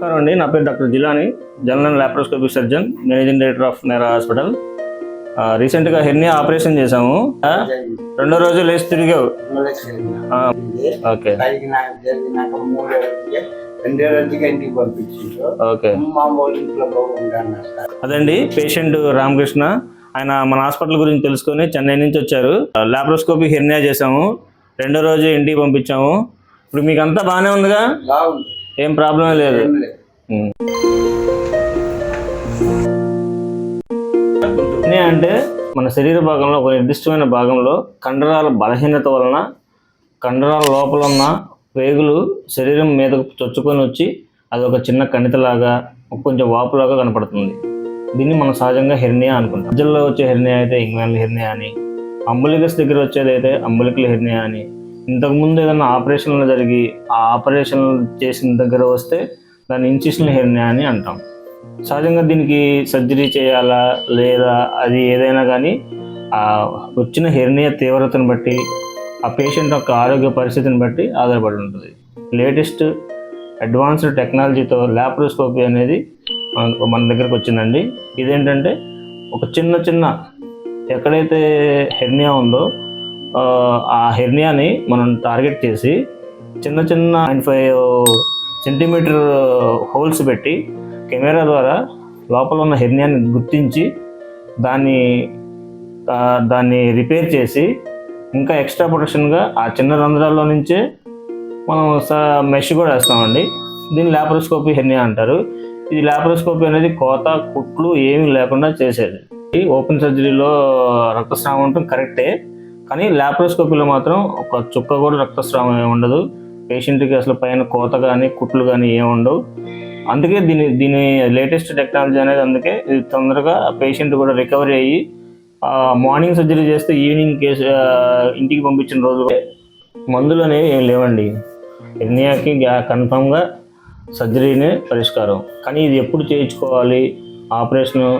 నమస్కారం అండి. నా పేరు doctor Jilani, general laparoscopy surgeon, managing director of Nera hospital. రీసెంట్గా హెర్నియా ఆపరేషన్ చేసాము. రెండో రోజు లేచి తిరిగావు. Okay okay. అదండి పేషెంట్ రామకృష్ణ. ఆయన మన హాస్పిటల్ గురించి తెలుసుకొని చెన్నై నుంచి వచ్చారు. లాప్రోస్కోపీ హెర్నియా చేసాము. రెండో రోజు ఇంటికి పంపించాము. ఇప్పుడు మీకు అంతా బాగానే ఉందిగా? ఏం ప్రాబ్లం లేదు. అంటే మన శరీర భాగంలో ఒక నిర్దిష్టమైన భాగంలో కండరాల బలహీనత వలన కండరాల లోపల ఉన్న పేగులు శరీరం మీదకు చొచ్చుకొని వచ్చి అది ఒక చిన్న కణితలాగా కొంచెం వాపులాగా కనపడుతుంది. దీన్ని మనం సహజంగా హెర్నియా అనుకుంటాం. మధ్యలో వచ్చే హెర్నియా అయితే ఇంగ్లాండ్ హెర్నియా అని, అంబులికస్ దగ్గర వచ్చేదైతే అంబులికల్ హెర్నియా అని, ఇంతకుముందు ఏదైనా ఆపరేషన్లు జరిగి ఆ ఆపరేషన్ చేసిన దగ్గర వస్తే దాన్ని ఇన్సిషనల్ హెర్నియా అని అంటాం. సహజంగా దీనికి సర్జరీ చేయాలా లేదా అది ఏదైనా కానీ ఆ వచ్చిన హెర్నియా తీవ్రతను బట్టి ఆ పేషెంట్ యొక్క ఆరోగ్య పరిస్థితిని బట్టి ఆధారపడి ఉంటుంది. లేటెస్ట్ అడ్వాన్స్డ్ టెక్నాలజీతో లాప్రోస్కోపీ అనేది మన దగ్గరకు వచ్చిందండి. ఇదేంటంటే ఒక చిన్న ఎక్కడైతే హెర్నియా ఉందో ఆ హెర్నియాని మనం టార్గెట్ చేసి చిన్న 5 సెంటీమీటర్ హోల్స్ పెట్టి కెమెరా ద్వారా లోపల ఉన్న హెర్నియాని గుర్తించి దాన్ని రిపేర్ చేసి ఇంకా ఎక్స్ట్రా ప్రొటెక్షన్గా ఆ చిన్న రంధ్రాల్లో నుంచే మనం మెష్ కూడా వేస్తామండి. దీన్ని లాప్రోస్కోపీ హెర్నియా అంటారు. ఇది లాప్రోస్కోపీ అనేది కోత కుట్లు ఏమీ లేకుండా చేసేది. ఓపెన్ సర్జరీలో రక్తస్రావం ఉండటం కరెక్టే, కానీ లాప్రోస్కోపీలో మాత్రం ఒక చుక్క కూడా రక్తస్రావం ఏమి ఉండదు. పేషెంట్కి అసలు పైన కోత కానీ కుట్లు కానీ ఏమి ఉండవు. అందుకే దీని లేటెస్ట్ టెక్నాలజీ అనేది, అందుకే ఇది తొందరగా పేషెంట్ కూడా రికవరీ అయ్యి మార్నింగ్ సర్జరీ చేస్తే ఈవినింగ్ ఇంటికి పంపించిన రోజు మందులు అనేవి ఏం లేవండి. హెర్నియాకి కన్ఫామ్గా సర్జరీనే పరిష్కారం. కానీ ఇది ఎప్పుడు చేయించుకోవాలి, ఆపరేషను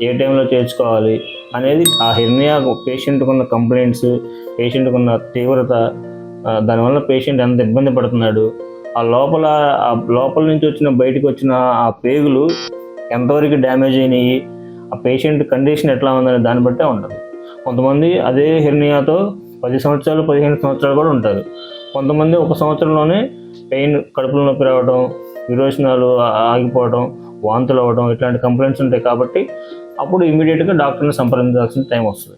ఏ టైంలో చేయించుకోవాలి అనేది ఆ హెర్నియా పేషెంట్కి ఉన్న కంప్లైంట్స్, పేషెంట్కి ఉన్న తీవ్రత, దానివల్ల పేషెంట్ ఎంత ఇబ్బంది పడుతున్నాడు, ఆ లోపల నుంచి బయటకు వచ్చిన ఆ పేగులు ఎంతవరకు డ్యామేజ్ అయినాయి, ఆ పేషెంట్ కండిషన్ ఎట్లా ఉందనే దాన్ని బట్టే ఉంటుంది. కొంతమంది అదే హెర్నియాతో 10 సంవత్సరాలు 15 సంవత్సరాలు కూడా ఉంటారు. కొంతమంది 1 సంవత్సరంలోనే పెయిన్, కడుపులో నొప్పి రావడం, విరోచనాలు ఆగిపోవడం, వాంతులు అవ్వడం, ఇట్లాంటి కంప్లైంట్స్ ఉంటాయి. కాబట్టి అప్పుడు ఇమీడియట్గా డాక్టర్ని సంప్రదించాల్సిన టైం వస్తుంది.